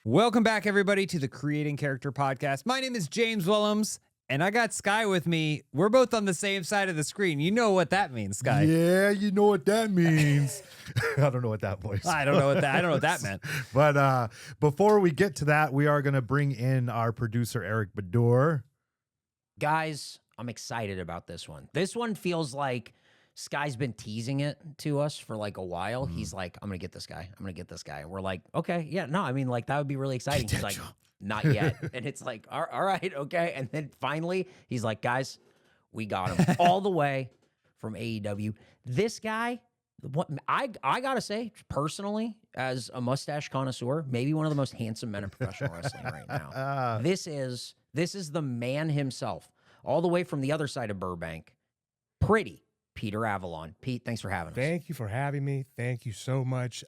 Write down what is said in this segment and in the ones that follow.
Welcome back, everybody, to the Creating Character Podcast. My name is James Willems, and I got Sky with me. We're both on the same side of the screen. You know what that means, Sky. Yeah, you know what that means. I don't know what that voice. I don't know what that meant. But before we get to that, we are going to bring in our producer, Eric Bador. Guys, I'm excited about this one. This one feels like Sky's been teasing it to us for like a while. He's like, I'm going to get this guy. I'm going to get this guy. And we're like, okay, yeah, no, I mean, like, that would be really exciting. He's like, not yet. And it's like, all right, okay. And then finally, he's like, guys, we got him all the way from AEW. This guy, what I got to say, personally, as a mustache connoisseur, maybe one of the most handsome men in professional wrestling right now. This is the man himself, all the way from the other side of Burbank. Pretty Peter Avalon. Pete, thanks for having us. Thank you for having me. Thank you so much.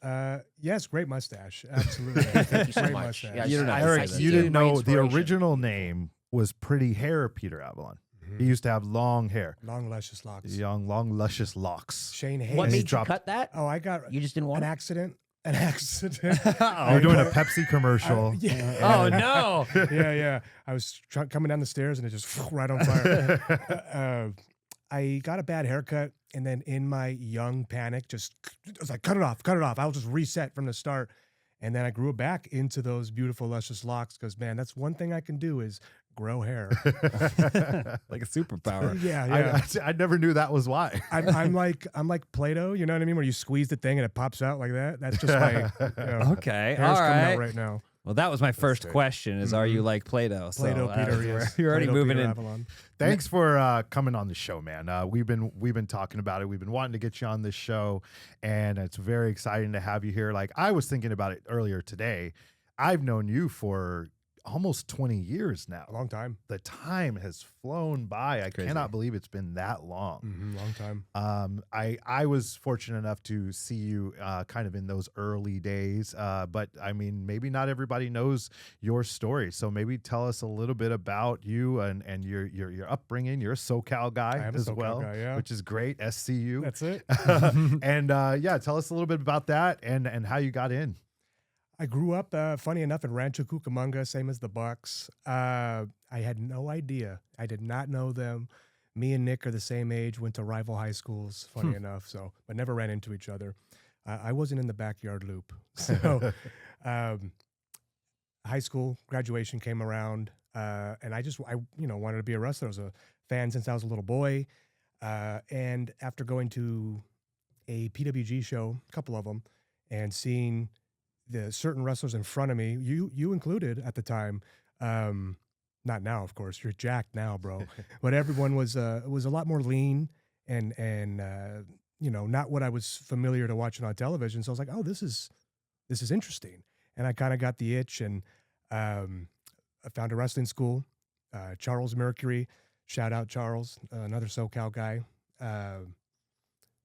Yes, great mustache. Absolutely. Thank you so Great much. mustache. Yeah, You don't know. Eric, see you it. didn't My know the inspiration. original name was Pretty Hair Peter Avalon. He used to have long hair, Long, luscious locks. young, long, luscious locks. Shane Hayes. What he made you dropped- cut that? Oh, I got You just didn't want an it? accident. An accident. We're doing a Pepsi commercial. Oh, no. yeah. I was coming down the stairs and it just right on fire. I got a bad haircut, and then in my young panic, I was like, cut it off. I'll just reset from the start. And then I grew it back into those beautiful, luscious locks because, man, that's one thing I can do is grow hair. Like a superpower. Yeah. I never knew that was why. I'm like Play-Doh, you know what I mean? Where you squeeze the thing and it pops out like that. That's just my Okay, hair's all coming right. out right now. Well, that was my first great. question is, are you like Play-Doh? So, Play-Doh Peter, yes. You're already Play-Doh moving Peter in. Avalon. Thanks for coming on the show, man. We've been talking about it. We've been wanting to get you on this show, and it's very exciting to have you here. Like, I was thinking about it earlier today. I've known you for almost 20 years now. A long time. The time has flown by. I Crazy. cannot believe it's been that long. Long time. I was fortunate enough to see you kind of in those early days, but I mean, maybe not everybody knows your story. So maybe tell us a little bit about you and your upbringing. You're a SoCal guy I am a as SoCal well, guy, yeah. which is great. SCU. That's it. And yeah, tell us a little bit about that and how you got in. I grew up, funny enough, in Rancho Cucamonga, same as the Bucks. I had no idea. I did not know them. Me and Nick are the same age, went to rival high schools, funny enough, but never ran into each other. I wasn't in the backyard loop. So high school, graduation came around, and I wanted to be a wrestler. I was a fan since I was a little boy. And after going to a PWG show, a couple of them, and seeing the certain wrestlers in front of me, you included at the time, not now, of course. You're jacked now, bro. But everyone was a lot more lean and not what I was familiar to watching on television. So I was like, oh, this is interesting. And I kind of got the itch, and I found a wrestling school, Charles Mercury. Shout out Charles, another SoCal guy,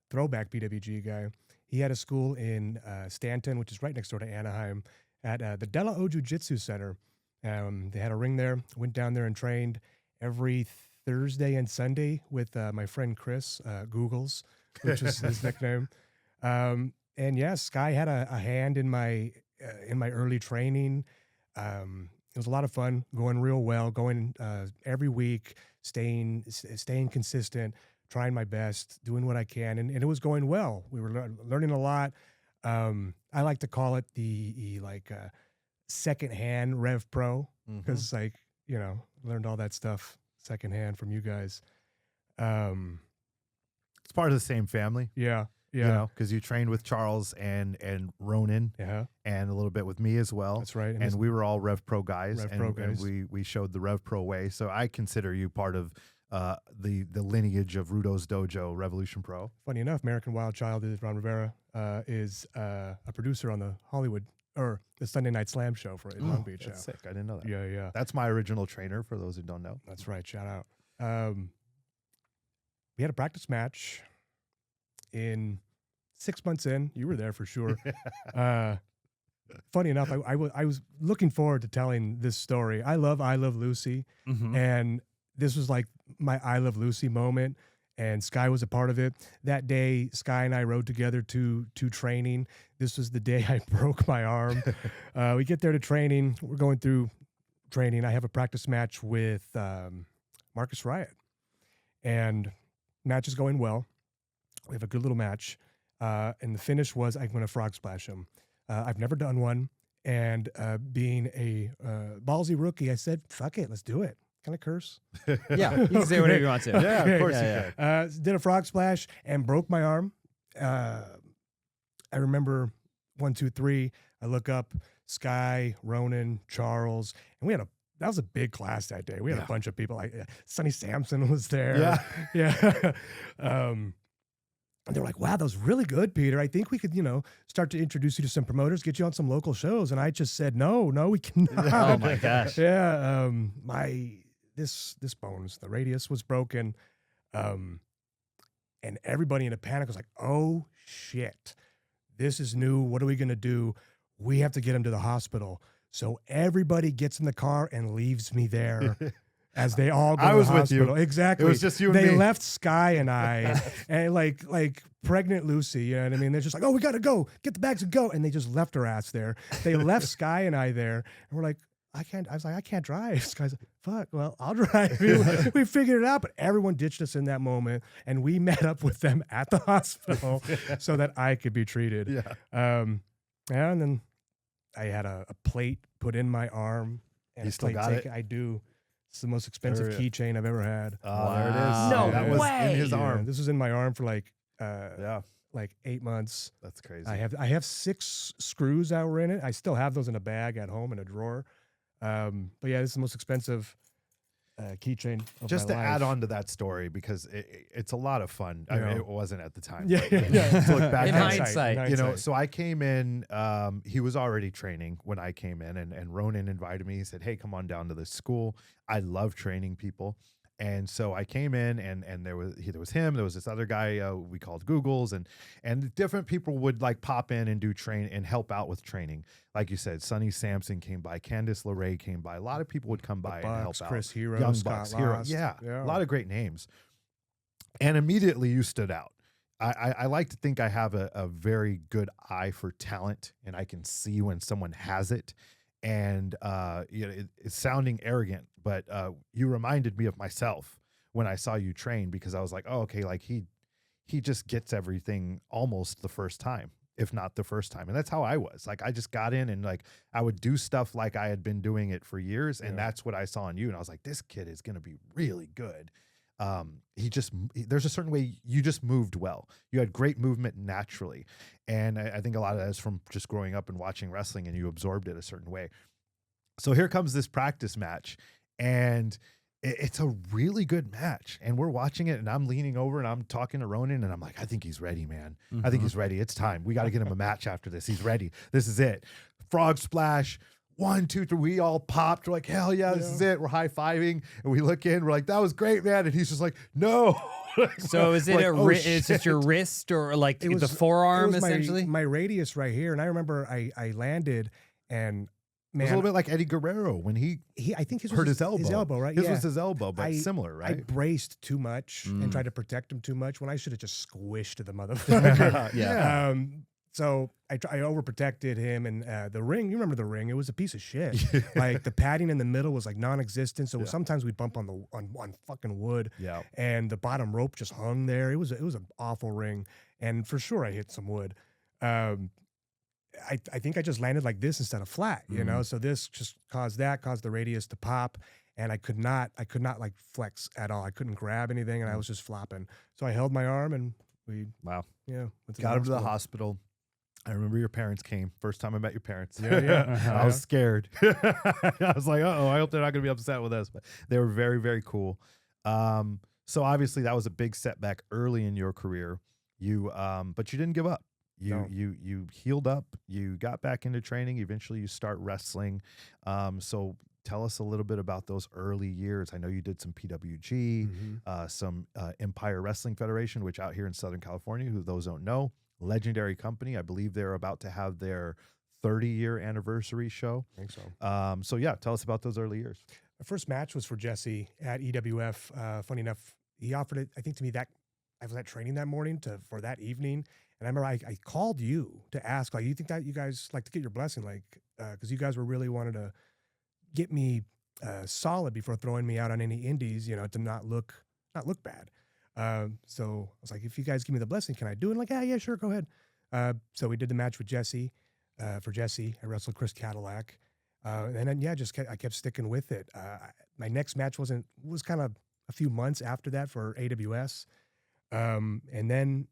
throwback PWG guy. He had a school in Stanton, which is right next door to Anaheim, at the De La O Jiu-Jitsu Center. They had a ring there. Went down there and trained every Thursday and Sunday with my friend Chris, Googles, which was his nickname. And yes, Sky had a hand in my early training. It was a lot of fun, going real well, going every week, staying consistent, trying my best, doing what I can, and it was going well. We were learning a lot. I like to call it the secondhand Rev Pro, because learned all that stuff secondhand from you guys. It's part of the same family. Yeah. You know, because you trained with Charles and Ronan, Yeah. and a little bit with me as well. That's right. And we were all Rev Pro guys, Rev and, Pro guys. and we showed the Rev Pro way. So I consider you part of the lineage of Rudo's Dojo, Revolution Pro. Funny enough, American Wild Child, Ron Rivera, is a producer on the the Sunday Night Slam show in Long Beach. That's sick. I didn't know that. Yeah. That's my original trainer, for those who don't know. That's right. Shout out. We had a practice match in 6 months in. You were there for sure. Funny enough, I was looking forward to telling this story. I love Lucy, and this was like my I Love Lucy moment. and Sky was a part of it. That day, Sky and I rode together to training. This was the day I broke my arm. We get there to training. We're going through training. I have a practice match with Marcus Riot, and match is going well. We have a good little match, and the finish was I'm going to frog splash him. I've never done one, and being a ballsy rookie, I said, "Fuck it, let's do it." Can I curse? Yeah, you can say whatever you want to. Yeah, of course Yeah, you can. Did a frog splash and broke my arm. I remember 1, 2, 3. I look up, Sky, Ronan, Charles, and that was a big class that day. We had a bunch of people. Like Sonny Sampson was there. Yeah. And they're like, "Wow, that was really good, Peter. I think we could, start to introduce you to some promoters, get you on some local shows." And I just said, no, we cannot. Oh my gosh. Yeah. This bones, the radius was broken. And everybody in a panic was like, "Oh shit, this is new. What are we going to do? We have to get him to the hospital." So everybody gets in the car and leaves me there as they all go to the hospital. With you. Exactly. It was just you and they me. left Sky and I, and like pregnant Lucy, you know what I mean? They're just like, "Oh, we got to go. Get the bags and go." And they just left her ass there. They left Sky and I there. And we're like, I was like, "I can't drive." Sky's like, "Fuck, well, I'll drive you." We figured it out, but everyone ditched us in that moment. And we met up with them at the hospital so that I could be treated. Yeah. And then I had a plate put in my arm. And You a still plate got it? I do. It's the most expensive There it- keychain I've ever had. Oh, there it is. Wow. No that was way. in his Yeah, arm. this was in my arm for like Yeah, 8 months. that's crazy. I have 6 screws that were in it. I still have those in a bag at home in a drawer. But yeah, this is the most expensive keychain of Just my to life. add on to that story, because it's a lot of fun. I mean, Yeah. it wasn't at the time. Yeah, but yeah. to look back In on it, hindsight. you know, so I came in, he was already training when I came in, and Ronan invited me. He said, "Hey, come on down to this school. I love training people." And so I came in, and there was him, there was this other guy we called Googles, and different people would like pop in and do train and help out with training. Like you said, Sonny Sampson came by, Candice LeRae came by. A lot of people would come by and help Bucks, out. Chris Hero, Young Scott Bucks, Hero. Lost. Yeah, Yeah. a lot of great names. And immediately you stood out. I like to think I have a very good eye for talent, and I can see when someone has it. And it's sounding arrogant, but you reminded me of myself when I saw you train, because I was like, oh, okay, like he just gets everything almost the first time, if not the first time. And that's how I was. Like, I just got in and like I would do stuff like I had been doing it for years, and that's what I saw in you. And I was like, this kid is going to be really good. There's a certain way you just moved well. You had great movement naturally. And I think a lot of that is from just growing up and watching wrestling, and you absorbed it a certain way. So here comes this practice match, and it's a really good match. And we're watching it, and I'm leaning over and I'm talking to Ronan, and I'm like, I think he's ready, man. I think he's ready. It's time. We got to get him a match after this. He's ready. This is it. Frog splash. 1, 2, 3. We all popped. We're like, hell yeah, this is it. We're high-fiving, and we look in. We're like, that was great, man. And he's just like, no. So is it like, is it your wrist or like It was the forearm it was essentially? my radius right here. And I remember I landed, and It was a man, little bit like Eddie Guerrero when he I think his hurt was his elbow. His elbow, right? His Yeah. was his elbow, but I- similar, I right? braced too much and tried to protect him too much when I should have just squished the motherfucker. Yeah. So I overprotected him, and the ring. You remember the ring? It was a piece of shit. Like the padding in the middle was like non-existent. So sometimes we bump on fucking wood. Yeah. And the bottom rope just hung there. It was an awful ring, and for sure I hit some wood. I think I just landed like this instead of flat, you know. So this just caused the radius to pop, and I could not like flex at all. I couldn't grab anything, and I was just flopping. So I held my arm, and we Wow. went Got him to the hospital. I remember your parents came. First time I met your parents. Yeah. I was scared. I was like, uh-oh, I hope they're not going to be upset with us. But they were very, very cool. So obviously that was a big setback early in your career. But you didn't give up. You healed up. You got back into training. Eventually you start wrestling. So tell us a little bit about those early years. I know you did some PWG, some Empire Wrestling Federation, which out here in Southern California, who those don't know, legendary company. I believe they're about to have their 30-year anniversary show. I think so. So yeah, tell us about those early years. My first match was for Jesse at EWF. Funny enough, he offered it, I think, to me that I was at training that morning for that evening, and I remember I called you to ask, like, you think that you guys like to get your blessing, like, because you guys were really wanted to get me solid before throwing me out on any indies, you know, to not look bad. So I was like, if you guys give me the blessing, can I do it? Like, yeah, sure, go ahead. So we did the match with Jesse. For Jesse, I wrestled Chris Cadillac, and then I kept sticking with it. My next match was kind of a few months after that for AWS, and then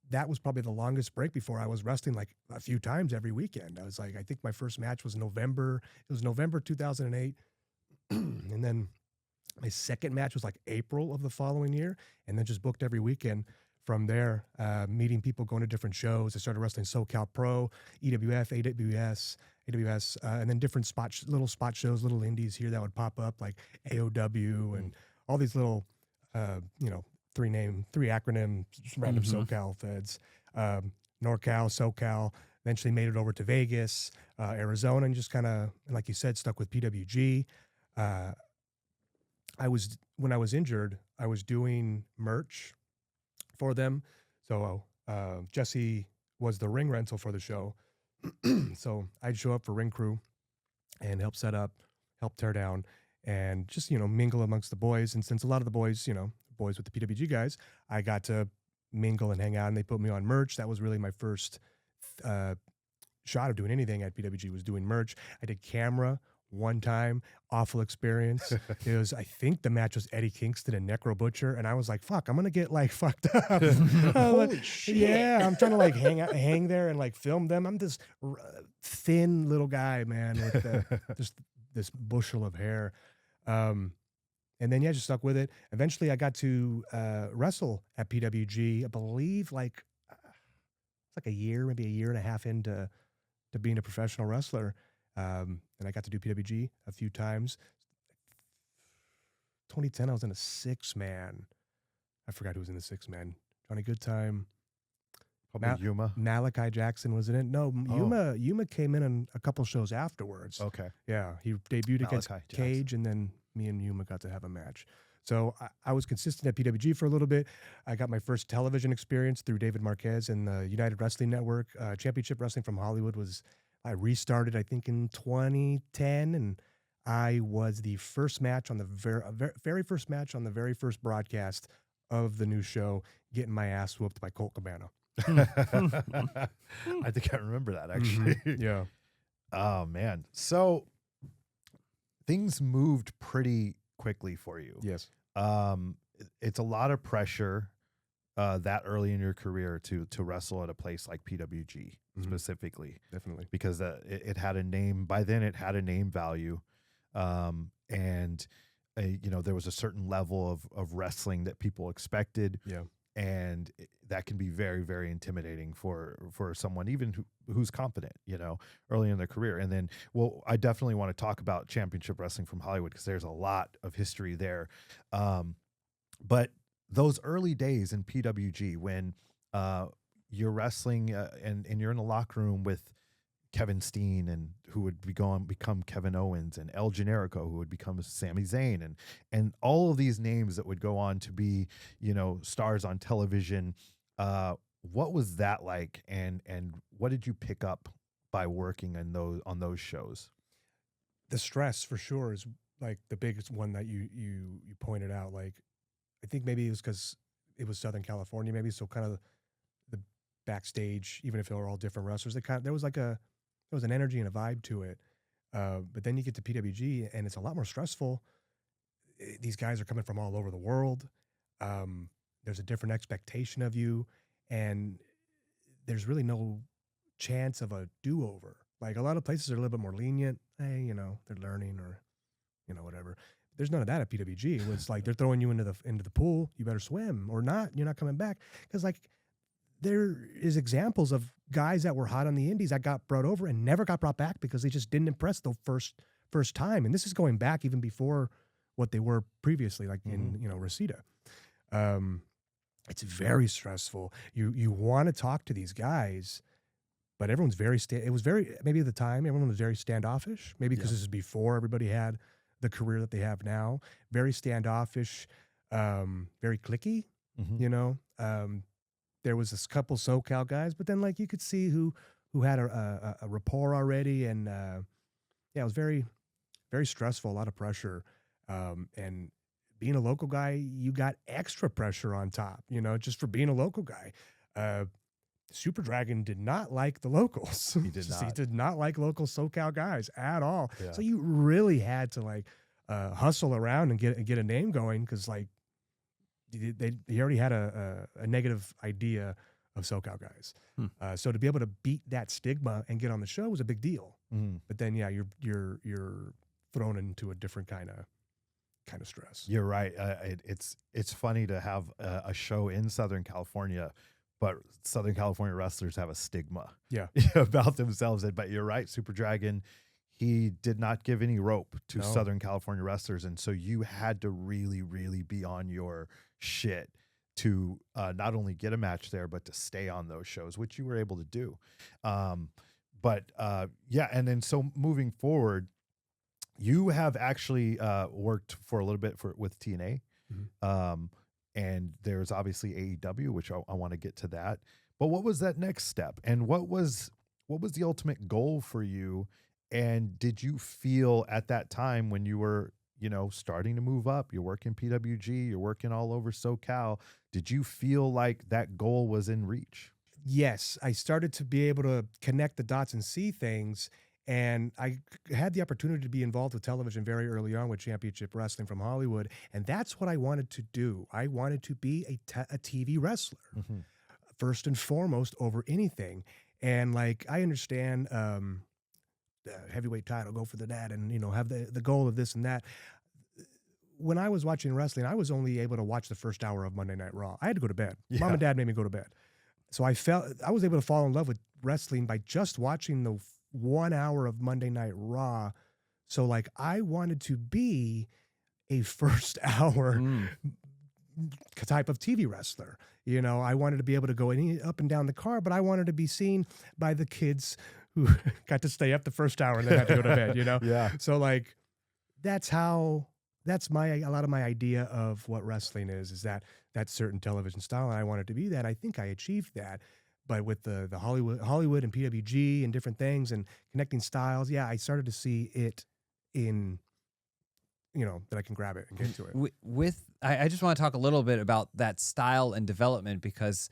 that was probably the longest break before I was wrestling like a few times every weekend. I was like, I think my first match was November. It was November 2008, and then my second match was like April of the following year, and then just booked every weekend. From there, meeting people, going to different shows. I started wrestling SoCal Pro, EWF, AWS, and then different little spot shows, little indies here that would pop up, like AOW and all these little, three acronym random SoCal feds. NorCal, SoCal, eventually made it over to Vegas, Arizona, and just kind of, like you said, stuck with PWG. When I was injured, I was doing merch for them. So Jesse was the ring rental for the show. So I'd show up for ring crew and help set up, help tear down, and just, mingle amongst the boys. And since a lot of the boys, boys with the PWG guys, I got to mingle and hang out, and they put me on merch. That was really my first shot of doing anything at PWG, was doing merch. I did camera one time, awful experience. It was, I think the match was Eddie Kingston and Necro Butcher, and I was like, "Fuck, I'm gonna get like fucked up." Holy shit! Yeah, I'm trying to like hang there and like film them. I'm this thin little guy, man, with just this bushel of hair. And then just stuck with it. Eventually, I got to wrestle at PWG. I believe it's like a year, maybe a year and a half into being a professional wrestler. And I got to do PWG a few times. 2010, I was in a 6-man. I forgot who was in the 6-man. Johnny Goodtime. Probably Yuma. Malachi Jackson was in it. No, Yuma came in a couple shows afterwards. Okay. Yeah, he debuted against Malachi Cage, Jackson. and then me and Yuma got to have a match. So I was consistent at PWG for a little bit. I got my first television experience through David Marquez and the United Wrestling Network. Championship Wrestling from Hollywood I restarted, I think, in 2010, and I was the first match on the very first match on the very first broadcast of the new show, getting my ass whooped by Colt Cabana. I think I remember that, actually. Yeah. Oh, man. So things moved pretty quickly for you. Yes. It's a lot of pressure that early in your career to wrestle at a place like PWG specifically. Definitely. Because it had a name. By then, it had a name value. And there was a certain level of wrestling that people expected. Yeah. And that can be very, very intimidating for someone even who's confident, early in their career. And then, I definitely want to talk about Championship Wrestling from Hollywood because there's a lot of history there. But those early days in PWG when you're wrestling and you're in the locker room with Kevin Steen, and who would become Kevin Owens, and El Generico, who would become Sami Zayn, and all of these names that would go on to be, stars on television. What was that like, and what did you pick up by working on those shows? The stress, for sure, is like the biggest one that you pointed out. Like, I think maybe it was because it was Southern California, maybe, so kind of the backstage, even if they were all different wrestlers, there was an energy and a vibe to it. But then you get to PWG, and it's a lot more stressful. These guys are coming from all over the world. There's a different expectation of you, and there's really no chance of a do-over. Like, a lot of places are a little bit more lenient. Hey, they're learning, or whatever. There's none of that at PWG. It was like they're throwing you into the pool. You better swim, or not. You're not coming back. Because there is examples of guys that were hot on the indies that got brought over and never got brought back because they just didn't impress the first time. And this is going back even before what they were previously, like in Reseda. It's very stressful. You want to talk to these guys, but everyone's maybe at the time everyone was very standoffish. Maybe because this is before everybody had the career that they have now. Very standoffish, very cliquey. There was this couple SoCal guys, but then like you could see who had a rapport already, and yeah, it was very, very stressful, a lot of pressure, and being a local guy, you got extra pressure on top, just for being a local guy. Super Dragon did not like the locals. He did not. He did not like local SoCal guys at all. Yeah. So you really had to like hustle around and get a name going, because like he already had a negative idea of SoCal guys. So to be able to beat that stigma and get on the show was a big deal. But then yeah, you're thrown into a different kind of stress. You're right. It's funny to have a show in Southern California, but Southern California wrestlers have a stigma about themselves. But you're right, Super Dragon, he did not give any rope to Southern California wrestlers, and so you had to really, really be on your shit to not only get a match there, but to stay on those shows, which you were able to do. But and then so moving forward, you have actually worked for a little bit with TNA, and there's obviously AEW, which I want to get to that. But what was that next step, and what was the ultimate goal for you? And did you feel at that time when you were, starting to move up, you're working PWG, you're working all over SoCal, did you feel like that goal was in reach? Yes, I started to be able to connect the dots and see things. And I had the opportunity to be involved with television very early on with Championship Wrestling from Hollywood. And that's what I wanted to do. I wanted to be a TV wrestler, first and foremost, over anything. And like, I understand the heavyweight title, go for that, and, have the goal of this and that. When I was watching wrestling, I was only able to watch the first hour of Monday Night Raw. I had to go to bed. Yeah. Mom and Dad made me go to bed. So I was able to fall in love with wrestling by just watching the 1 hour of Monday Night Raw. So like, I wanted to be a first hour type of TV wrestler. I wanted to be able to go up and down the card, but I wanted to be seen by the kids who got to stay up the first hour and then had to go to bed, Yeah. So like, that's a lot of my idea of what wrestling is that certain television style. And I wanted to be that. I think I achieved that. But with the Hollywood and PWG and different things and connecting styles, yeah, I started to see it in, that I can grab it and get to it. I just want to talk a little bit about that style and development, because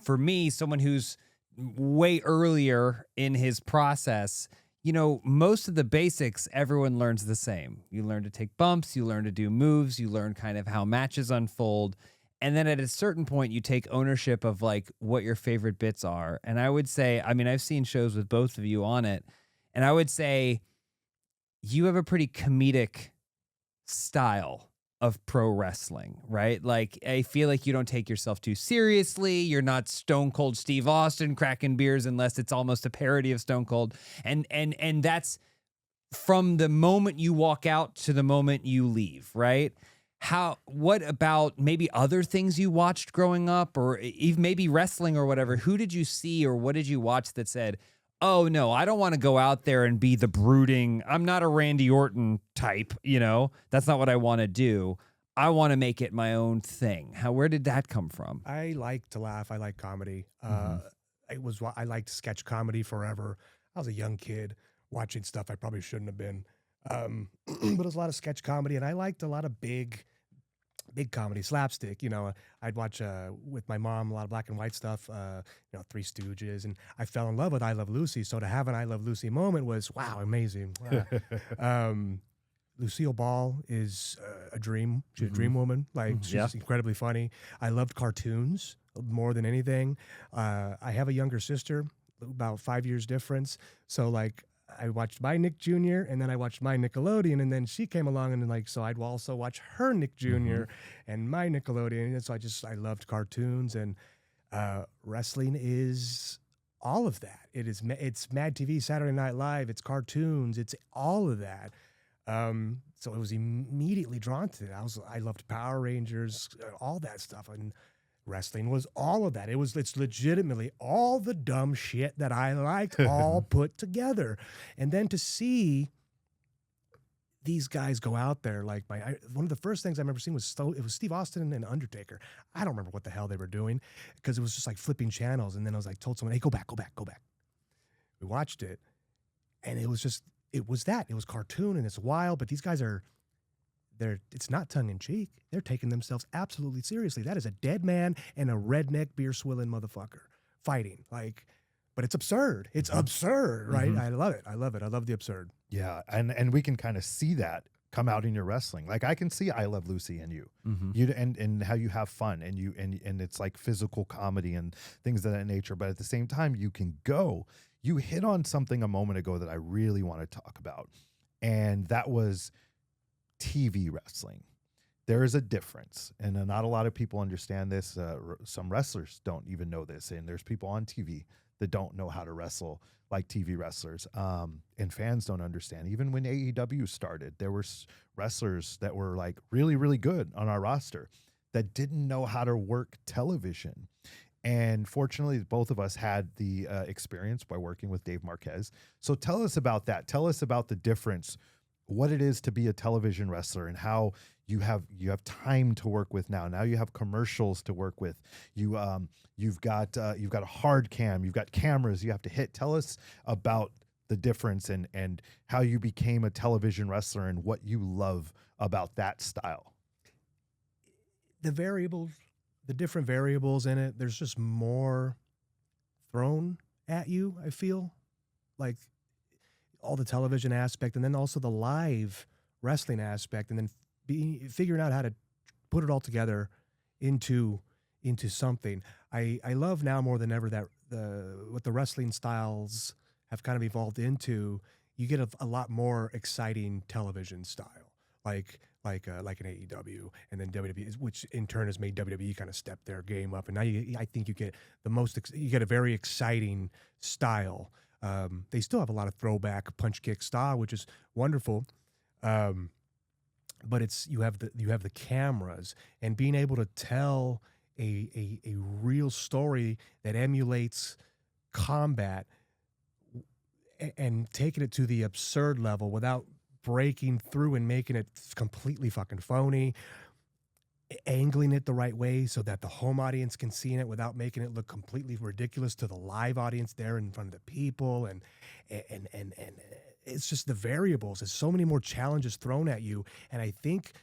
for me, someone who's way earlier in his process, most of the basics, everyone learns the same. You learn to take bumps, you learn to do moves, you learn kind of how matches unfold. And then at a certain point, you take ownership of like what your favorite bits are. And I would say, I've seen shows with both of you on it, and I would say you have a pretty comedic style of pro wrestling, right? Like, I feel like you don't take yourself too seriously. You're not Stone Cold Steve Austin cracking beers unless it's almost a parody of Stone Cold. And that's from the moment you walk out to the moment you leave, right? What about maybe other things you watched growing up, or even maybe wrestling or whatever? Who did you see or what did you watch that said, oh no, I don't want to go out there and be the brooding, I'm not a Randy Orton type, that's not what I want to do. I want to make it my own thing. Where did that come from? I like to laugh. I like comedy. I liked sketch comedy forever. I was a young kid watching stuff I probably shouldn't have been. But it was a lot of sketch comedy, and I liked a lot of big comedy, slapstick. I'd watch with my mom a lot of black and white stuff, Three Stooges, and I fell in love with I Love Lucy. So to have an I Love Lucy moment was, wow, amazing. Wow. Lucille Ball is a dream. She's a dream woman. Like, she's incredibly funny. I loved cartoons more than anything. I have a younger sister, about 5 years difference. So like, I watched my Nick Jr. and then I watched my Nickelodeon, and then she came along and like, so I'd also watch her Nick Jr. and my Nickelodeon. And so I loved cartoons, and wrestling is all of that. It's Mad TV, Saturday Night Live, it's cartoons, it's all of that. So I was immediately drawn to it. I loved Power Rangers, all that stuff. And wrestling was all of that. It's legitimately all the dumb shit that I liked all put together. And then to see these guys go out there like one of the first things I remember seeing was it was Steve Austin and Undertaker. I don't remember what the hell they were doing because it was just like flipping channels. And then I was like, told someone, hey, go back. We watched it, and it was cartoon and it's wild, but these guys it's not tongue in cheek. They're taking themselves absolutely seriously. That is a dead man and a redneck beer swilling motherfucker fighting. Like, but it's absurd. It's absurd, right? I love it. I love the absurd. Yeah, and we can kind of see that come out in your wrestling. Like I can see I Love Lucy in you, and how you have fun and it's like physical comedy and things of that nature. But at the same time, you hit on something a moment ago that I really want to talk about, and that was TV wrestling. There is a difference, and not a lot of people understand this. Some wrestlers don't even know this, and there's people on TV that don't know how to wrestle like TV wrestlers, and fans don't understand. Even when AEW started, there were wrestlers that were like really, really good on our roster that didn't know how to work television. And fortunately, both of us had the experience by working with Dave Marquez. So tell us about that. Tell us about the difference, what it is to be a television wrestler, and how you have time to work with now. Now you have commercials to work with. You've got a hard cam. You've got cameras you have to hit. Tell us about the difference and how you became a television wrestler and what you love about that style. The different variables in it, there's just more thrown at you, I feel. Like all the television aspect, and then also the live wrestling aspect, and then figuring out how to put it all together into something. I love now more than ever that what the wrestling styles have kind of evolved into. You get a lot more exciting television style, like an AEW, and then WWE, which in turn has made WWE kind of step their game up. And now I think you get a very exciting style. They still have a lot of throwback punch kick style, which is wonderful. But you have the cameras and being able to tell a real story that emulates combat and taking it to the absurd level without breaking through and making it completely fucking phony, angling it the right way so that the home audience can see it without making it look completely ridiculous to the live audience there in front of the people. And it's just the variables. There's so many more challenges thrown at you. And I think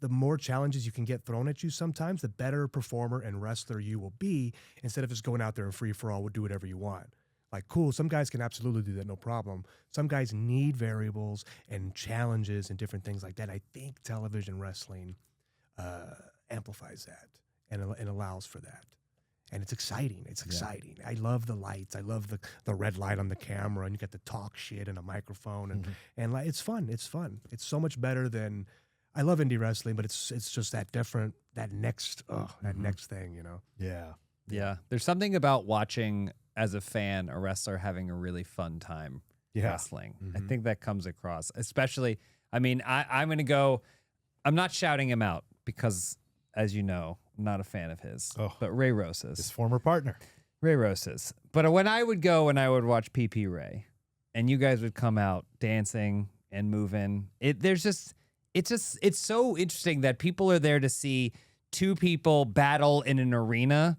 the more challenges you can get thrown at you sometimes, the better performer and wrestler you will be, instead of just going out there and free for all, do whatever you want. Like, cool, some guys can absolutely do that, no problem. Some guys need variables and challenges and different things like that. I think television wrestling amplifies that and allows for that. And it's exciting. It's exciting. I love the lights. I love the red light on the camera, and you get to talk shit and a microphone, and like, it's fun. It's fun. It's so much better than, I love indie wrestling, but it's just that different, that next thing, you know? Yeah. Yeah. There's something about watching as a fan a wrestler having a really fun time wrestling. I think that comes across, especially, I mean, I'm going to go, I'm not shouting him out because, as you know, I'm not a fan of his, but Ray Rosas. His former partner. Ray Rosas. But when I would go and I would watch PPRay, and you guys would come out dancing and moving, it's so interesting that people are there to see two people battle in an arena,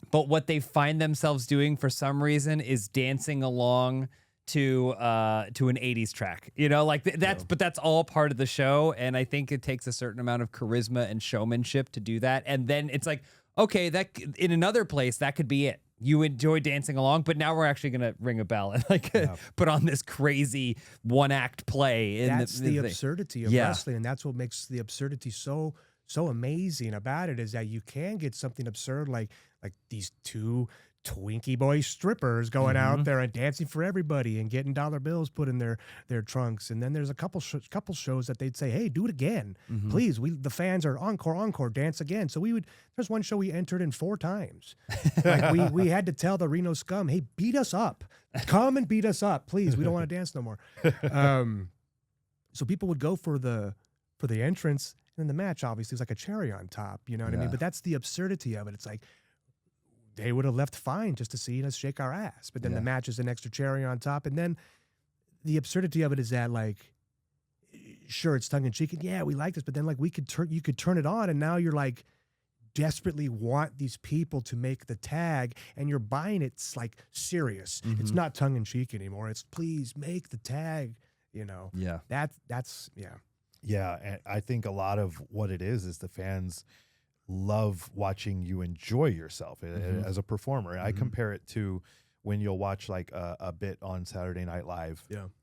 but what they find themselves doing for some reason is dancing along to an 80s track, you know, like but that's all part of the show. And I think it takes a certain amount of charisma and showmanship to do that. And then it's like, okay, that in another place, that could be it. You enjoy dancing along, but now we're actually going to ring a bell and put on this crazy one-act play. That's the absurdity of wrestling, and that's what makes the absurdity so amazing about it, is that you can get something absurd like these two Twinkie boy strippers going out there and dancing for everybody and getting dollar bills put in their trunks. And then there's a couple shows that they'd say, hey, do it again. Please, the fans are encore, dance again. So there's one show we entered in 4 times. Like we had to tell the Reno scum, hey, beat us up. Come and beat us up, please. We don't want to dance no more. So people would go for the entrance, and then the match obviously was like a cherry on top, you know what I mean? But that's the absurdity of it. It's like, they would have left fine just to see us shake our ass. But then the match is an extra cherry on top. And then the absurdity of it is that, like, sure, it's tongue in cheek, and yeah, we like this, but then like you could turn it on, and now you're like desperately want these people to make the tag, and you're buying it's like serious. It's not tongue in cheek anymore. It's please make the tag. You know. Yeah. That's Yeah, and I think a lot of what it is the fans love watching you enjoy yourself as a performer. I compare it to when you'll watch like a bit on Saturday Night Live,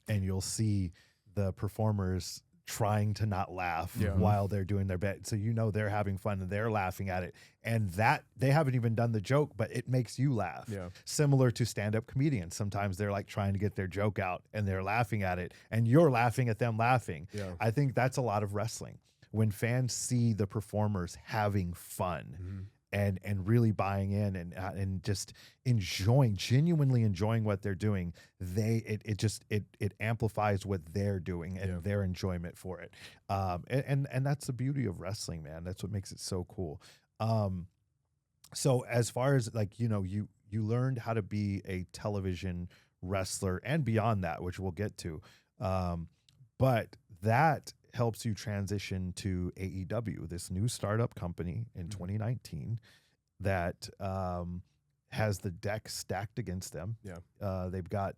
and you'll see the performers trying to not laugh while they're doing their bit. So you know they're having fun and they're laughing at it. And that they haven't even done the joke, but it makes you laugh. Yeah. Similar to stand-up comedians. Sometimes they're like trying to get their joke out and they're laughing at it and you're laughing at them laughing. Yeah. I think that's a lot of wrestling. When fans see the performers having fun and really buying in and just genuinely enjoying what they're doing, it amplifies what they're doing and their enjoyment for it. And that's the beauty of wrestling, man. That's what makes it so cool. So as far as like, you know, you learned how to be a television wrestler and beyond that, which we'll get to. But that helps you transition to AEW, this new startup company in 2019 that has the deck stacked against them. Yeah. They've got,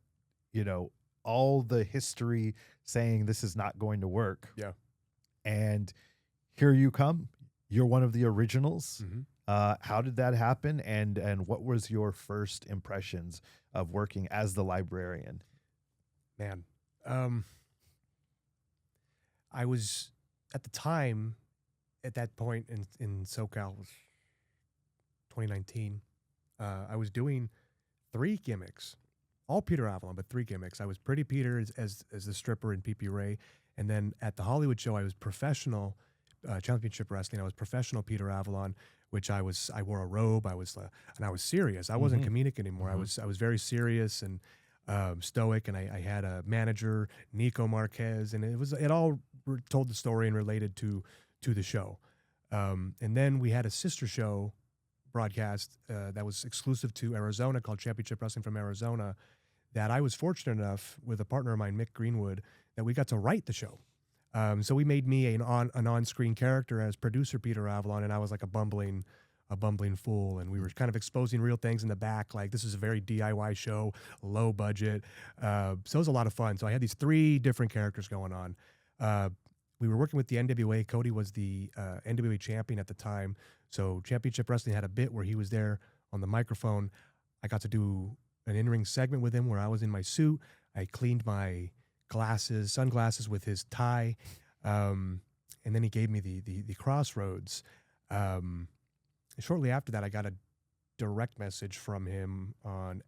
you know, all the history saying this is not going to work. Yeah. And here you come. You're one of the originals. How did that happen? And what was your first impressions of working as the librarian? Man, I was at the time, at that point in SoCal, was 2019. I was doing 3 gimmicks, all Peter Avalon, but 3 gimmicks. I was Pretty Peter as the stripper in PPRay, and then at the Hollywood show, I was professional championship wrestling. I was professional Peter Avalon, which I wore a robe. I was serious. I wasn't comedic anymore. I was very serious and stoic, and I had a manager, Nico Marquez, and it all told the story and related to the show. And then we had a sister show broadcast that was exclusive to Arizona called Championship Wrestling from Arizona, that I was fortunate enough with a partner of mine, Mick Greenwood, that we got to write the show. So we made me an on-screen character as producer Peter Avalon, and I was like a bumbling fool, and we were kind of exposing real things in the back. Like, this is a very DIY show, low budget. So it was a lot of fun. So I had these 3 different characters going on. We were working with the NWA. Cody was the NWA champion at the time. So Championship Wrestling had a bit where he was there on the microphone. I got to do an in-ring segment with him where I was in my suit. I cleaned my sunglasses with his tie. And then he gave me the crossroads. Shortly after that, I got a direct message from him on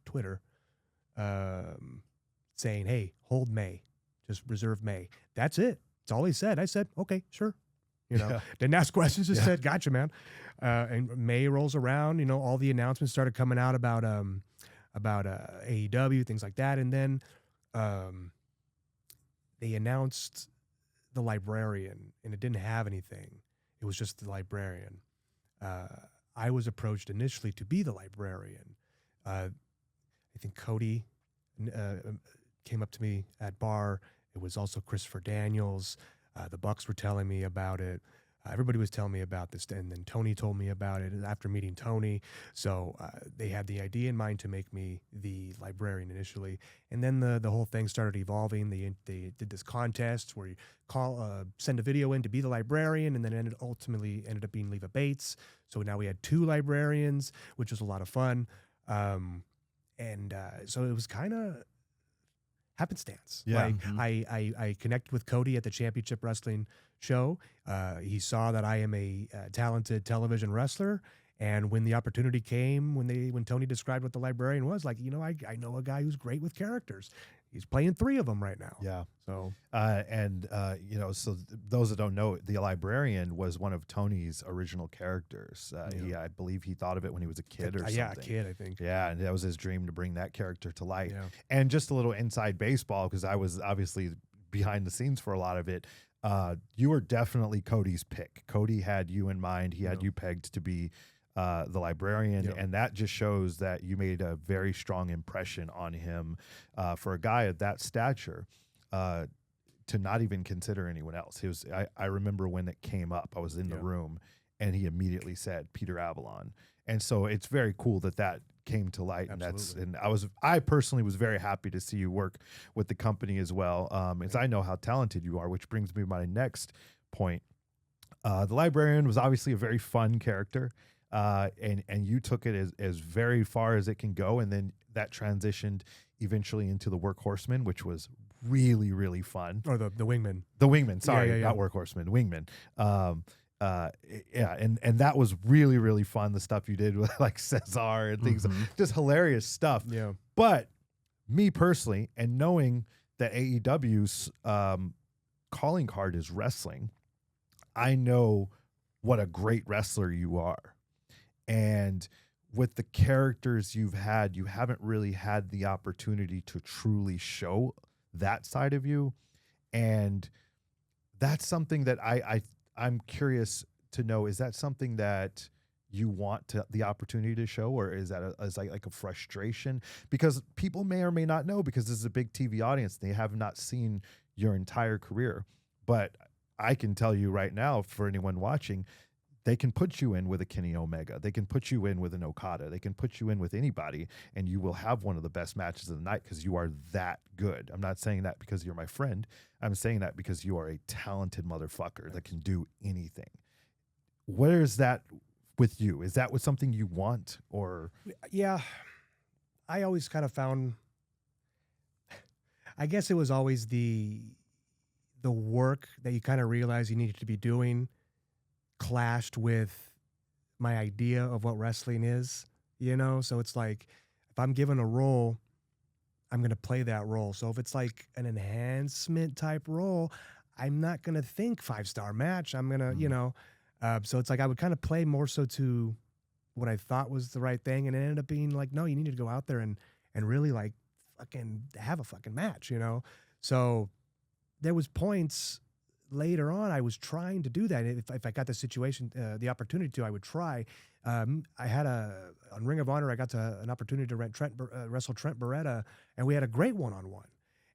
Twitter saying, "Hey, hold May. Just reserve May." That's it. That's all he said. I said, "Okay, sure." You know, didn't ask questions, just said, "Gotcha, man." And May rolls around, you know, all the announcements started coming out about AEW, things like that. And then they announced the Librarian, and it didn't have anything. It was just the Librarian. I was approached initially to be the Librarian. I think Cody came up to me at bar. It was also Christopher Daniels. The Bucks were telling me about it. Everybody was telling me about this, and then Tony told me about it after meeting Tony. So they had the idea in mind to make me the Librarian initially, and then the whole thing started evolving. They did this contest where you send a video in to be the Librarian, and then ultimately ended up being Leva Bates. So now we had 2 librarians, which was a lot of fun, and so it was kind of happenstance. Yeah. Like I connected with Cody at the Championship Wrestling show. He saw that I am a talented television wrestler, and when the opportunity came, when Tony described what the Librarian was, like, you know, I know a guy who's great with characters. He's playing 3 of them right now. Yeah. So you know, so those that don't know, the Librarian was one of Tony's original characters. I believe he thought of it when he was a kid or something. Yeah, a kid, I think. Yeah, and that was his dream to bring that character to life. Yeah. And just a little inside baseball, because I was obviously behind the scenes for a lot of it. You were definitely Cody's pick. Cody had you in mind. He had you pegged to be the Librarian, and that just shows that you made a very strong impression on him for a guy of that stature. to not even consider anyone else. I remember when it came up, I was in the room, and he immediately said Peter Avalon. And so it's very cool that came to light. Absolutely. And I personally was very happy to see you work with the company as well. As I know how talented you are, which brings me to my next point. The Librarian was obviously a very fun character. And you took it as very far as it can go. And then that transitioned eventually into the Workhorseman, which was really, really fun. Or the Wingmen. The Wingmen, sorry, Yeah. not Workhorseman, Wingmen. And that was really, really fun. The stuff you did with like Cesar and things, just hilarious stuff. Yeah. But me personally, and knowing that AEW's calling card is wrestling, I know what a great wrestler you are. And with the characters you've had, you haven't really had the opportunity to truly show that side of you. And that's something that I'm curious to know. Is that something that you want the opportunity to show, or is that like a frustration? Because people may or may not know, because this is a big TV audience. They have not seen your entire career. But I can tell you right now, for anyone watching, they can put you in with a Kenny Omega. They can put you in with an Okada. They can put you in with anybody, and you will have one of the best matches of the night because you are that good. I'm not saying that because you're my friend. I'm saying that because you are a talented motherfucker that can do anything. Where is that with you? Is that something you want, or? Yeah, I always kind of found, I guess it was always the work that you kind of realize you needed to be doing clashed with my idea of what wrestling is, you know? So it's like, if I'm given a role, I'm going to play that role. So if it's like an enhancement type role, I'm not going to think 5-star match. I'm going to, you know, so it's like I would kind of play more so to what I thought was the right thing. And it ended up being like, no, you need to go out there and really like fucking have a fucking match, you know? So there was points later on I was trying to do that. If I got the situation, the opportunity to, I would try. I had on Ring of Honor, I got an opportunity to wrestle Trent Beretta, and we had a great one-on-one.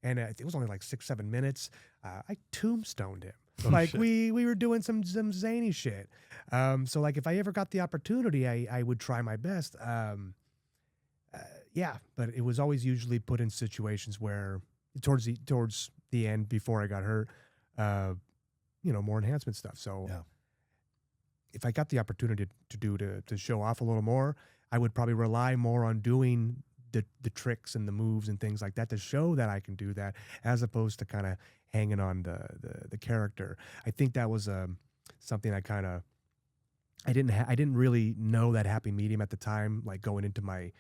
And it was only like 6-7 minutes. I tombstoned him. Like shit. we were doing some zany shit. So like if I ever got the opportunity, I would try my best. Yeah, but it was always usually put in situations where towards the end, before I got hurt, you know, more enhancement stuff. So if I got the opportunity to show off a little more, I would probably rely more on doing the tricks and the moves and things like that to show that I can do that, as opposed to kind of hanging on the character. I think that was something I kind of I didn't really know that happy medium at the time. Like going into I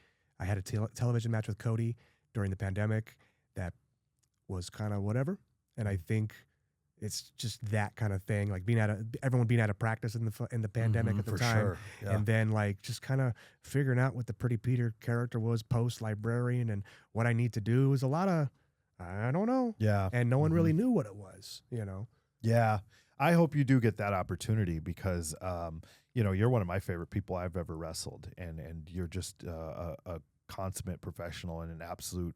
had a television match with Cody during the pandemic that was kind of whatever, and I think it's just that kind of thing, like everyone being out of practice in the pandemic at the time, sure. Yeah. and then like just kind of figuring out what the Pretty Peter character was post Librarian and what I need to do was a lot of I don't know, and no one really knew what it was, you know. Yeah, I hope you do get that opportunity because you know, you're one of my favorite people I've ever wrestled, and you're just a consummate professional and an absolute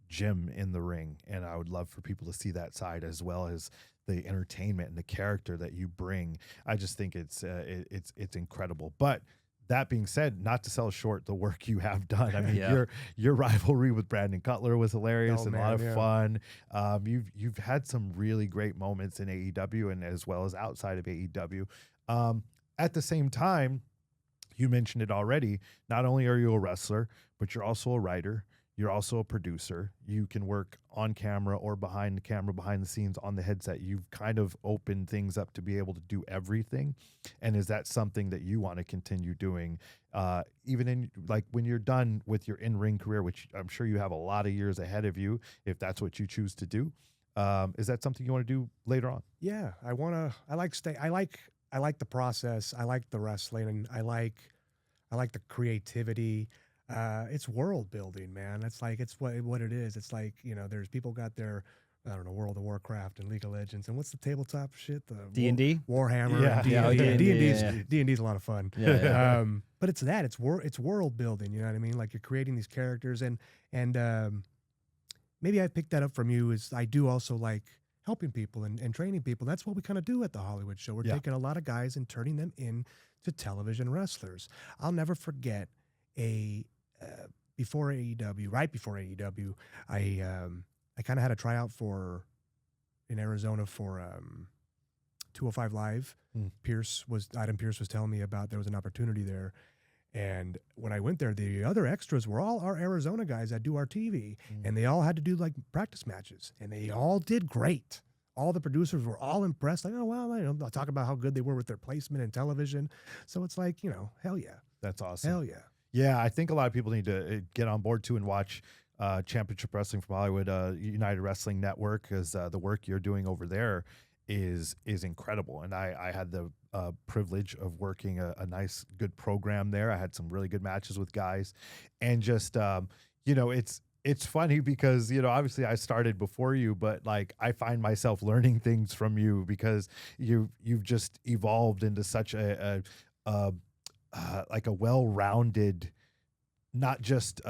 gem in the ring, and I would love for people to see that side as well as the entertainment and the character that you bring. I just think it's incredible. But that being said, not to sell short the work you have done. I mean, your rivalry with Brandon Cutler was hilarious and a lot of fun. You've had some really great moments in AEW and as well as outside of AEW. At the same time, you mentioned it already. Not only are you a wrestler, but you're also a writer. You're also a producer. You can work on camera or behind the camera, behind the scenes, on the headset. You've kind of opened things up to be able to do everything. And is that something that you want to continue doing, even in like when you're done with your in-ring career, which I'm sure you have a lot of years ahead of you, if that's what you choose to do? Is that something you want to do later on? Yeah, I like the process. I like the wrestling, and I like the creativity. It's world building, man. It's like, it's what it is. It's like, you know, there's people got their, I don't know, World of Warcraft and League of Legends, and what's the tabletop shit? The D&D? Warhammer. Yeah. And D&D's a lot of fun. Yeah. But it's that, it's world building, you know what I mean? Like you're creating these characters, and maybe I picked that up from you, is I do also like helping people and training people. That's what we kind of do at the Hollywood Show. We're taking a lot of guys and turning them into television wrestlers. I'll never forget before AEW, right before AEW, I kind of had a tryout in Arizona for 205 Live. Adam Pearce was telling me about there was an opportunity there. And when I went there, the other extras were all our Arizona guys that do our TV. And they all had to do like practice matches. And they all did great. All the producers were all impressed. Like, oh, well, I'll talk about how good they were with their placement in television. So it's like, hell yeah. That's awesome. Hell yeah. Yeah, I think a lot of people need to get on board too and watch Championship Wrestling from Hollywood, United Wrestling Network, because the work you're doing over there is incredible. And I had the privilege of working a nice, good program there. I had some really good matches with guys, and just it's funny because obviously I started before you, but like I find myself learning things from you because you've just evolved into such a well-rounded, not just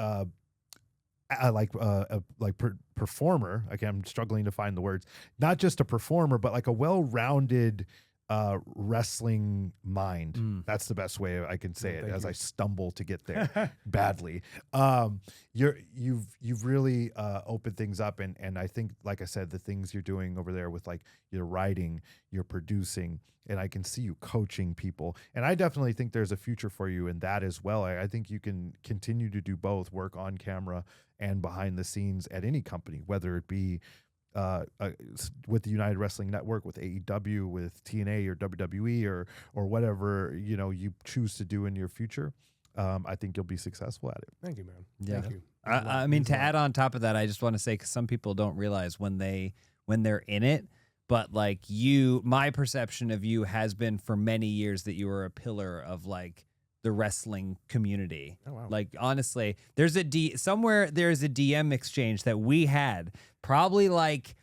performer. Again, I'm struggling to find the words. Not just a performer, but like a well-rounded wrestling mind. That's the best way I can say it. As I stumble to get there badly. You've really opened things up, and I think, like I said, the things you're doing over there with like your writing, your producing, and I can see you coaching people. And I definitely think there's a future for you in that as well. I think you can continue to do both, work on camera and behind the scenes at any company, whether it be with the United Wrestling Network, with AEW, with TNA or WWE or whatever you choose to do in your future. I think you'll be successful at it. Thank you, man. Yeah. Thank you. I mean, to add on top of that, I just want to say, because some people don't realize when they're in it, but like my perception of you has been for many years that you were a pillar of like the wrestling community. Oh, wow. Like, honestly, there's a DM exchange that we had probably like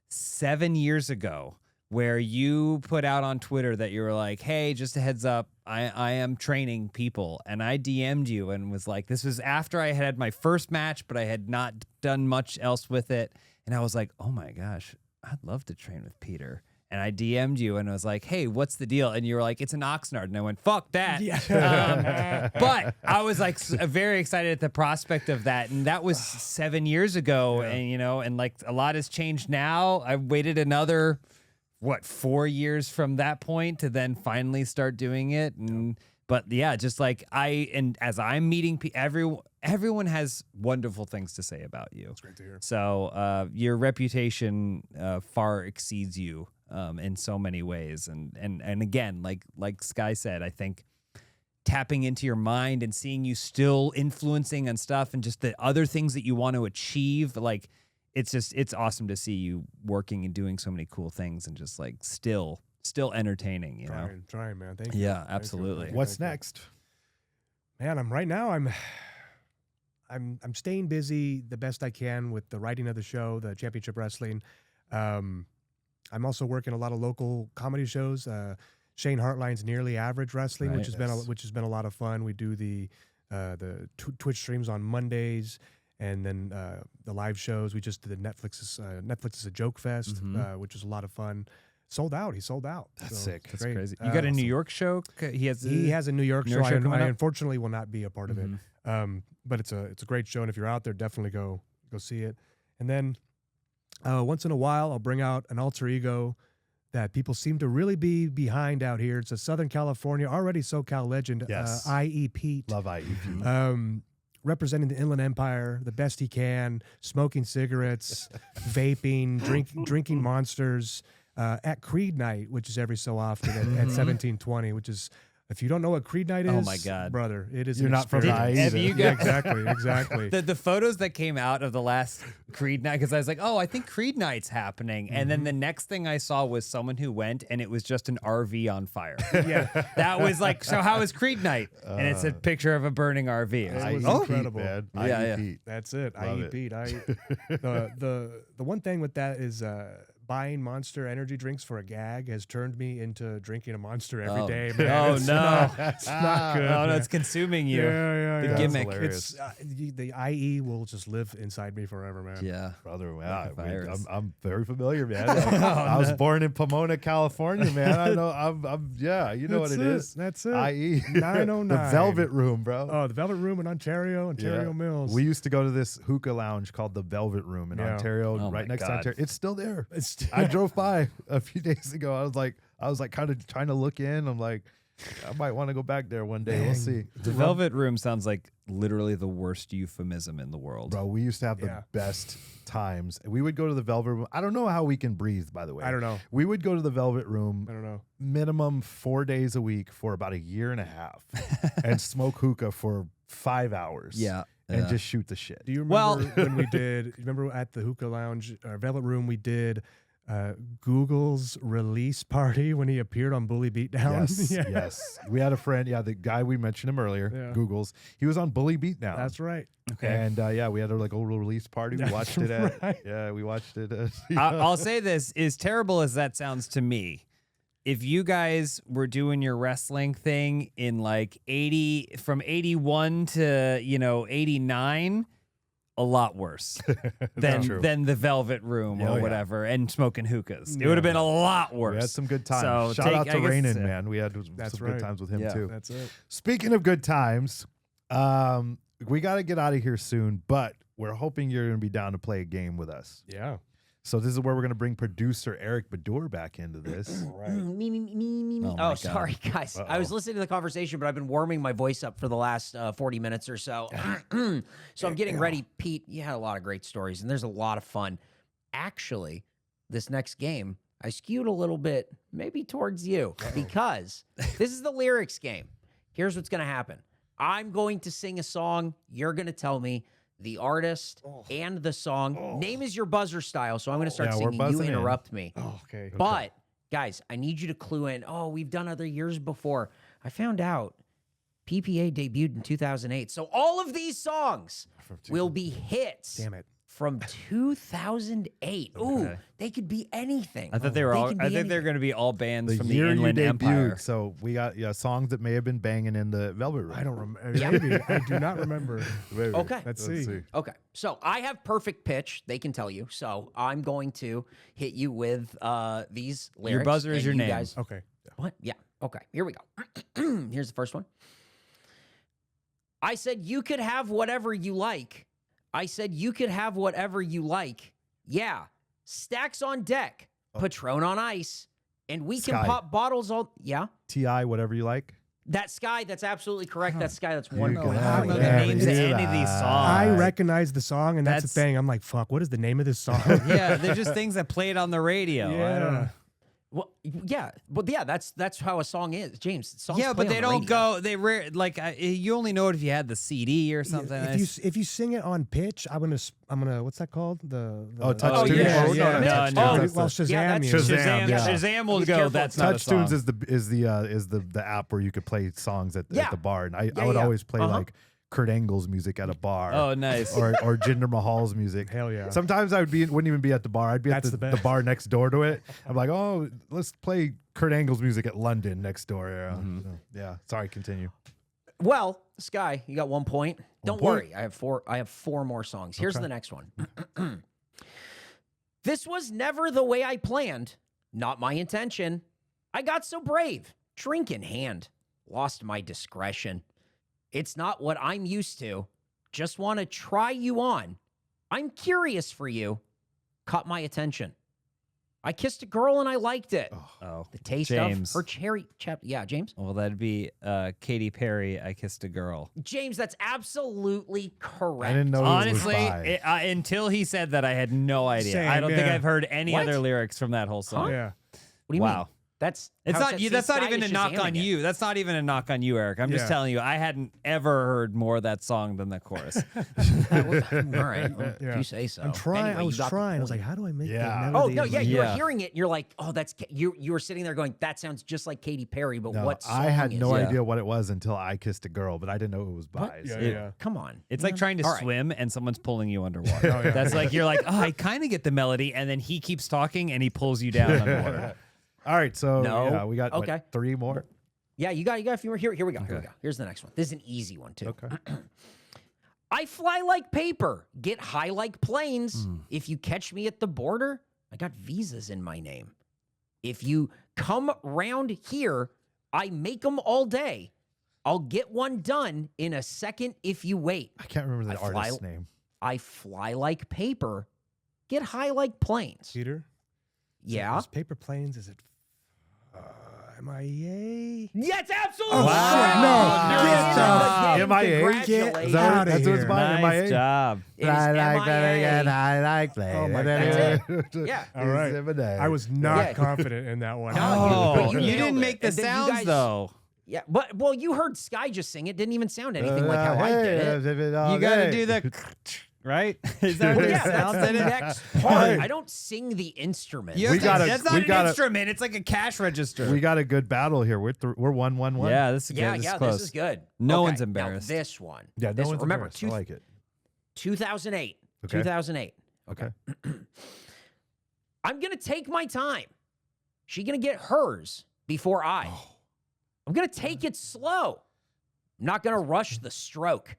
7 years ago where you put out on Twitter that you were like, hey, just a heads up, I am training people. And I DM'd you and was like, this was after I had my first match, but I had not done much else with it. And I was like, oh my gosh, I'd love to train with Peter. And I DM'd you and I was like, hey, what's the deal? And you were like, it's an Oxnard. And I went, fuck that. Yeah. But I was like very excited at the prospect of that. And that was 7 years ago. Yeah. And, and like a lot has changed now. I waited another, 4 years from that point to then finally start doing it. And, but yeah, just like as I'm meeting everyone has wonderful things to say about you. That's great to hear. So your reputation far exceeds you in so many ways. And again, like Sky said, I think tapping into your mind and seeing you still influencing on stuff and just the other things that you want to achieve, like it's awesome to see you working and doing so many cool things and just like still entertaining, Trying, man. Thank you. Yeah, absolutely. What's next? Man, I'm staying busy the best I can with the writing of the show, the Championship Wrestling. I'm also working a lot of local comedy shows. Shane Hartline's Nearly Average Wrestling, Right. which has been a lot of fun. We do the Twitch streams on Mondays, and then the live shows. We just did the Netflix is a Joke Fest, which was a lot of fun. Sold out. He sold out. That's So sick. it's That's great. crazy. You got a New Awesome. York show? He has a New York show. coming I up? unfortunately will not be a part of it. But it's a great show, and if you're out there, definitely go see it. And then once in a while, I'll bring out an alter ego that people seem to really be behind out here. It's a Southern California, already SoCal legend, Yes. I.E. Pete. Love IEP. Representing the Inland Empire the best he can, smoking cigarettes, vaping, drinking monsters at Creed Night, which is every so often at 1720, which is, if you don't know what Creed Night is, Oh my God. brother, it is. You're an not from experience. the Have you Yeah, guys- exactly. The photos that came out of the last Creed night, because I was like, oh, I think Creed night's happening. And then the next thing I saw was someone who went and it was just an RV on fire. Yeah. That was like, so how was Creed night? And it's a picture of a burning RV. It was It like, was oh, incredible. Man. Yeah, yeah. IEP. That's it. Love I.E. it. Pete. The one thing with that is buying Monster energy drinks for a gag has turned me into drinking a Monster every Oh. day, man. Oh, It's no. not- it's not good. Oh, no, man. it's consuming you. Yeah, The yeah. gimmick. hilarious. It's the IE will just live inside me forever, man. Yeah. Brother, Like wow, a virus. I'm very familiar, man. I was born in Pomona, California, man. I know. Yeah, you know That's what it is. That's it. IE 909. the Velvet Room, bro. Oh, the Velvet Room in Ontario Yeah. Mills. We used to go to this hookah lounge called the Velvet Room in Yeah. Ontario, Oh right my next to God. Ontario. It's still there. It's I drove by a few days ago. I was like kind of trying to look in. I'm like, I might want to go back there one day. We'll see. The Velvet Room sounds like literally the worst euphemism in the world. Bro, we used to have the Yeah. best times. We would go to the Velvet Room. I don't know how we can breathe, by the way. I don't know. We would go to the Velvet Room I don't know. minimum 4 days a week for about a year and a half and smoke hookah for 5 hours. Yeah. And yeah. just shoot the shit. Do you Well- remember when we did? Remember at the hookah lounge, or Velvet Room, we did Google's release party when he appeared on Bully Beatdown. Yes, Yeah. yes. We had a friend, the guy we mentioned him earlier, Yeah. Google's. He was on Bully Beatdown. That's right. Okay. And we had a little release party. We That's watched it at. right. Yeah, we watched it. I'll say this: as terrible as that sounds to me, if you guys were doing your wrestling thing in like 80 from 81 to 89, a lot worse True. than the Velvet Room Oh, or yeah. whatever and smoking hookahs. It would have been a lot worse. We had some good times. So Shout out I to guess, Rainin, man. We had That's some right. good times with him Yeah. too. That's it. Speaking of good times, we got to get out of here soon, but we're hoping you're going to be down to play a game with us. Yeah. So this is where we're going to bring producer Eric Bedour back into this. Me. Oh, my Oh, God. sorry, guys. I was listening to the conversation, but I've been warming my voice up for the last 40 minutes or so. So I'm getting ready. Pete, you had a lot of great stories, and there's a lot of fun. Actually, this next game, I skewed a little bit maybe towards you because this is the lyrics game. Here's what's going to happen. I'm going to sing a song. You're going to tell me the artist and the song. Name is your buzzer style, so I'm going to start Yeah, we're singing. You buzzing in. interrupt me. Oh, okay. But guys, I need you to clue in. Oh, we've done other years before. I found out PPA debuted in 2008. So all of these songs will be hits Damn it. from 2008. Ooh, Okay. they could be anything. I thought they were all. can be I think they're anything. going to be all bands The from the year you Inland debuted, Empire. so we got songs that may have been banging in the Velvet Room. I don't remember. Yeah. Maybe. I do not remember. Maybe. Okay. Let's see. Okay, so I have perfect pitch. They can tell you. So I'm going to hit you with these lyrics. Your buzzer is and your you name. Guys, Okay. what? Yeah. Okay. Here we go. Here's the first one. I said you could have whatever you like. I said you could have whatever you like. Yeah. Stacks on deck. Patron on ice. And we can Sky. pop bottles all. Yeah. T.I., whatever you like. That Sky, that's absolutely correct. That Sky, that's You one can point. I don't know the Yeah, names we of do any of these that. songs. I recognize the song, and that's the That's- thing. I'm like, fuck, what is the name of this song? Yeah, they're just things that played on the radio. I don't know. Well, yeah. But yeah, that's how a song is. James, songs Yeah, play but on they the don't radio. go. They rare like you only know it if you had the CD or something. If you sing it on pitch, I'm gonna what's that called? The Touch Oh, Tunes. yeah, Oh, yeah. no, No, Touch no. Tunes. well, That's the- Shazam. Yeah, that's you know. Shazam, yeah. Shazam will Be go. careful. That's not a Touch song. Tunes is the app where you could play songs at Yeah. the bar, and I Yeah, would yeah. always play Uh-huh. like Kurt Angle's music at a bar. Oh, nice. or Jinder Mahal's music. Hell yeah. Sometimes I wouldn't even be at the bar. I'd be at That's the the best. bar next door to it. I'm like, oh, let's play Kurt Angle's music at London next door. Yeah. Mm-hmm. So, yeah. Sorry, continue. Well, Sky, you got 1 point. Don't point? worry, I have four more songs. Here's Okay. the next one. This was never the way I planned. Not my intention. I got so brave. Drink in hand. Lost my discretion. It's not what I'm used to. Just want to try you on. I'm curious for you. Caught my attention. I kissed a girl and I liked it. Oh, The taste James. of her cherry chap. Yeah, James. Well, that'd be Katy Perry. I Kissed a Girl. James, that's absolutely correct. I didn't know Honestly, it was by. until he said that, I had no idea. Same, I don't think yeah. I've heard any What? other lyrics from that whole song. Yeah. What do you Wow. That's It's how not it you. says That's not Sky even a is knock on Shazamming it. you. That's not even a knock on you, Eric. I'm just Yeah. telling you, I hadn't ever heard more of that song than the chorus. All right, well, if Yeah. you say so. I'm trying. Anyway, I you was got the trying. I was point. like, how do I make Yeah. the Oh melody? no, in yeah, my- you were Yeah. hearing it. And you're like, oh, that's you were sitting there going, that sounds just like Katy Perry, but No, what song I had is no it? idea what it was until I kissed a girl, but I didn't know who it was by. What? so- Yeah. Come on, It's like trying to All right. swim and someone's pulling you underwater. Oh, yeah. That's like you're like, oh, I kind of get the melody, and then he keeps talking and he pulls you down underwater. All right, so No. yeah, we got what, Okay. 3 more. Yeah, you got a few more. Here we go. Here we go. Here's the next one. This is an easy one too. Okay. I fly like paper, get high like planes. If you catch me at the border, I got visas in my name. If you come round here, I make them all day. I'll get one done in a second if you wait. I can't remember the I fly- artist's name. I fly like paper, get high like planes. Peter. Yeah. Is Paper Planes? Is it MIA? Yeah, it's absolutely Oh, correct. shit, no. You're Get in the- game. MIA? Congratulations. Is that Outta that's what it's here. by? Nice MIA? job. It is MIA. I like that. Oh my That's Yeah. All right. I was not Yeah. confident in that one. No, Oh, you you nailed didn't it. make the And then you sounds guys- though. Yeah, but well, you heard Sky just sing it. Didn't even sound anything like how I did it. You got to do the right. Is that what Well, it yeah, that's sounds the in it? next part. I don't sing the instrument. You have We to- gotta- that's not we an gotta- instrument. It's like a cash register. We got a good battle here. We're 1-1-1. yeah, this is good. Yeah, This yeah, is close. this is good. No Okay, one's now embarrassed. this one. Yeah, no This one's remember embarrassed. I like it. 2008. Okay. 2008. Okay. I'm gonna take my time. She gonna get hers before I. Oh. I'm gonna take it slow. I'm not gonna rush the stroke.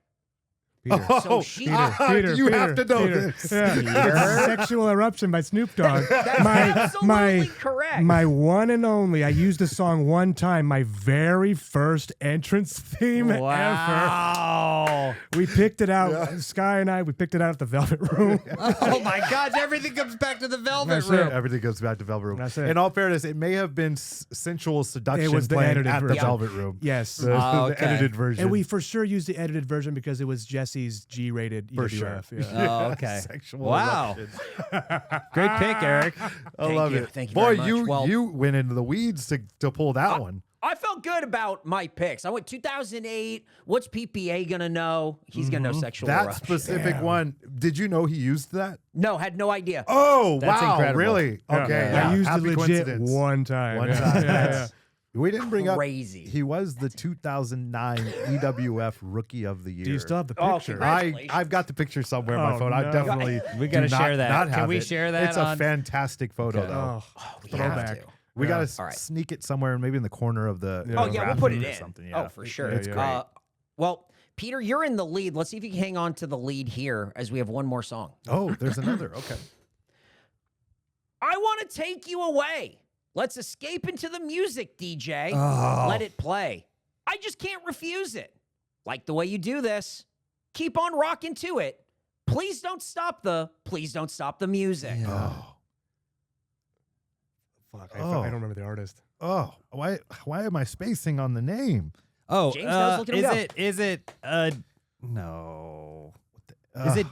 Peter. So she- Peter, you have to know Peter. this. Yeah. It's Sexual Eruption by Snoop Dogg. That's absolutely correct. My one and only. I used the song one time. My very first entrance theme ever. Wow. We picked it out. Sky and I. We picked it out at the Velvet Room. Oh my God! Everything comes back to the Velvet That's Room. it. Everything goes back to Velvet Room. That's it. In all fairness, it may have been sensual seduction It was the playing edited at the version. Velvet Room. Yes. The, Oh, the okay. edited version. And we for sure used the edited version because it was Jesse's G-rated For EWF. sure. Yeah. Oh, okay. Sexual Wow. eruption. Great pick, Eric. I Thank love you. it. Thank you Boy, very much. Well- you went into the weeds to pull that one. I felt good about my picks. I went 2008. What's PPA gonna know? He's gonna know sexual That eruption. specific Damn. one. Did you know he used that? No, had no idea. Oh, That's wow. incredible. Really? Yeah. Okay. I used it Happy legit coincidence. one time. One Yeah. time. Yeah, That's- We didn't bring up. Crazy. He was the 2009 EWF Rookie of the Year. Do you still have the Oh, picture? congrats. I've got the picture somewhere on my Oh, phone. I no. definitely We gotta do not- share that. not Can have we it. share that It's a on- fantastic photo, Okay. though. We have throwback. to. We Yeah. gotta All right. sneak it somewhere, maybe in the corner of the. Yeah. Oh yeah, we'll put it bathroom or in. Something. Yeah. Oh, for sure. It's Yeah, great. yeah. Well, Peter, you're in the lead. Let's see if you can hang on to the lead here as we have one more song. Oh, there's another. Okay. I want to take you away. Let's escape into the music, DJ. Oh. Let it play. I just can't refuse it. Like the way you do this. Keep on rocking to it. Please don't stop the music. Oh. Fuck, Oh. I don't remember the artist. Oh, why am I spacing on the name? Oh, James, how's looking to go? is it no. Is Ugh. it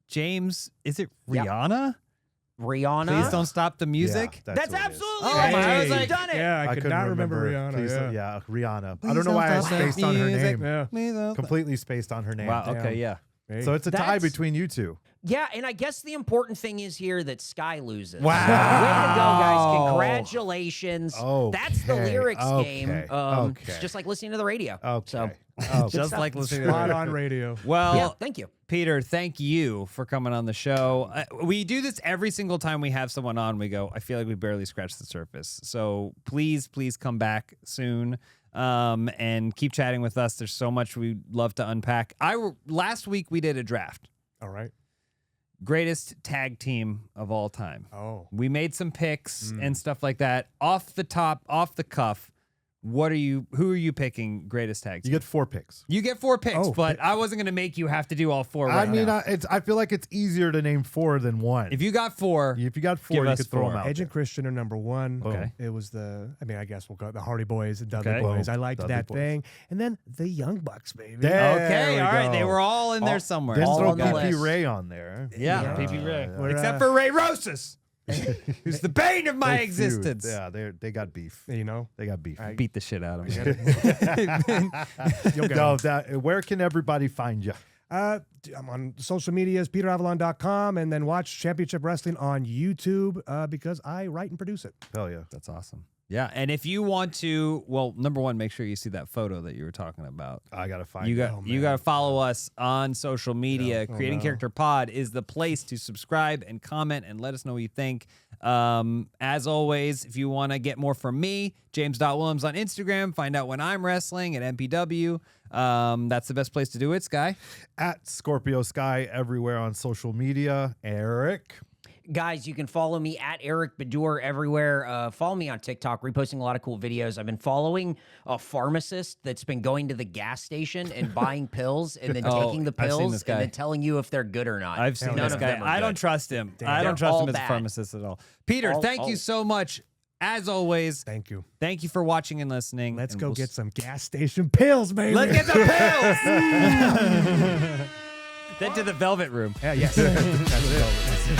James? Is it Yeah. Rihanna? Rihanna. Please don't stop the music. Yeah, That's what it is. absolutely Oh, right. I Hey, was like- you've done it. Yeah, I could couldn't not remember Rihanna. Please yeah. don't- yeah, Rihanna. I Please don't know why I stop the spaced on her music. name. Yeah. Please don't- Completely spaced on her name. Wow. Damn. Okay. Yeah. Hey. So it's a tie That's- between you two. Yeah, and I guess the important thing is here that Sky loses. Wow. Way to go, guys. Congratulations. That's the Okay, lyrics okay, game. okay. It's just like listening to the radio. Okay. So, Okay. Just stuff. like listening to Spot the on radio. Well, yeah, thank you. Peter, thank you for coming on the show. We do this every single time we have someone on. We go, I feel like we barely scratched the surface. So please come back soon and keep chatting with us. There's so much we'd love to unpack. Last week we did a draft. All right. Greatest tag team of all time. Oh. We made some picks and stuff like that. Off the top, off the cuff, who are you picking greatest tag You team? get 4 picks. You get 4 picks, Oh, but I wasn't going to make you have to do all 4 right I mean, now. I feel like it's easier to name 4 than 1. If you got 4, If you got 4, give you us could throw 4. them out. Edge and Christian are number 1. Okay. It was I guess we'll go the Hardy Boys and Dudley Okay. Boys. Boom. I liked Dudley that Boys. thing. And then the Young Bucks, baby. There okay, we all right. They go. were all in there somewhere. Then All throw on the PP list. Ray on there. Yeah, Yeah. PP Ray. Yeah. We're, Except for Ray Rosas. who's the bane of my They feud. existence. Yeah, they got beef. You know, They got beef. Beat the shit out of him. you'll get No, 'em. where can everybody find you? I'm on social medias, PeterAvalon.com, and then watch Championship Wrestling on YouTube because I write and produce it. Hell yeah. That's awesome. Yeah, and if you want to, well, number one, make sure you see that photo that you were talking about. I gotta find You it. got Oh, you man. got to follow us on social media. Oh, Creating no. Character Pod is the place to subscribe and comment and let us know what you think. As always, if you want to get more from me, James.Willems on Instagram. Find out when I'm wrestling at MPW. That's the best place to do it, Sky. At Scorpio Sky everywhere on social media. Eric. Guys, you can follow me at Eric Bedour everywhere. Follow me on TikTok, reposting a lot of cool videos. I've been following a pharmacist that's been going to the gas station and buying pills and then Oh, taking the I've seen pills this and guy. then telling you if they're good or not. I've seen None this of guy. them are I don't good. trust him. Damn. I don't They're trust him all as a bad. pharmacist at all. Peter, thank you so much. As always, Thank you. thank you for watching and listening. Let's and go we'll get some gas station pills, baby. Let's get some pills. Then to the Velvet Room. Yeah, yes. That's it.